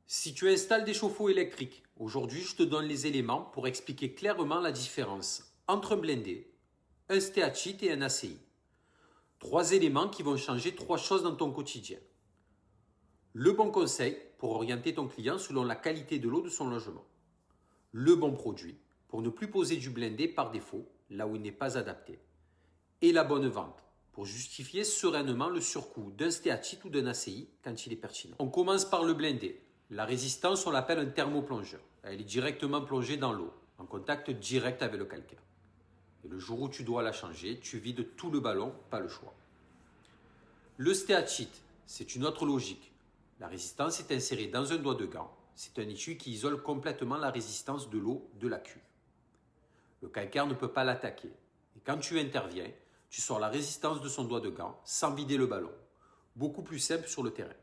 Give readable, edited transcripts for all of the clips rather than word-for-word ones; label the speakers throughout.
Speaker 1: Si tu installes des chauffe-eau électriques, aujourd'hui je te donne les éléments pour expliquer clairement la différence entre un blindé, un stéatite et un ACI. Trois éléments qui vont changer trois choses dans ton quotidien. Le bon conseil pour orienter ton client selon la qualité de l'eau de son logement. Le bon produit pour ne plus poser du blindé par défaut là où il n'est pas adapté. Et la bonne vente pour justifier sereinement le surcoût d'un stéatite ou d'un ACI quand il est pertinent. On commence par le blindé. La résistance, on l'appelle un thermoplongeur. Elle est directement plongée dans l'eau, en contact direct avec le calcaire. Et le jour où tu dois la changer, tu vides tout le ballon, pas le choix. Le stéatite, c'est une autre logique. La résistance est insérée dans un doigt de gant. C'est un étui qui isole complètement la résistance de l'eau de la cuve. Le calcaire ne peut pas l'attaquer. Et quand tu interviens, tu sors la résistance de son doigt de gant sans vider le ballon. Beaucoup plus simple sur le terrain.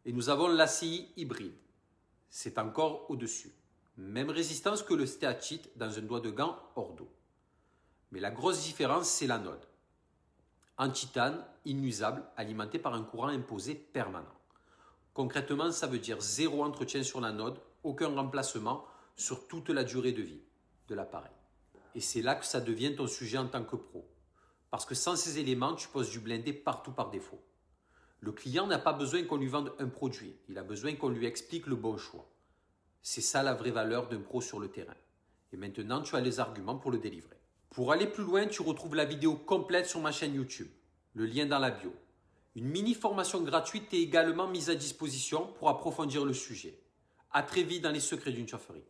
Speaker 1: Et nous avons l'ACI hybride. C'est encore au-dessus. Même résistance que le stéatite dans un doigt de gant hors d'eau. Mais la grosse différence, c'est l'anode. En titane, inusable, alimenté par un courant imposé permanent. Concrètement, ça veut dire zéro entretien sur l'anode, aucun remplacement sur toute la durée de vie de l'appareil. Et c'est là que ça devient ton sujet en tant que pro. Parce que sans ces éléments, tu poses du blindé partout par défaut. Le client n'a pas besoin qu'on lui vende un produit, il a besoin qu'on lui explique le bon choix. C'est ça la vraie valeur d'un pro sur le terrain. Et maintenant, tu as les arguments pour le délivrer. Pour aller plus loin, tu retrouves la vidéo complète sur ma chaîne YouTube, le lien dans la bio. Une mini formation gratuite est également mise à disposition pour approfondir le sujet. À très vite dans les secrets d'une chaufferie.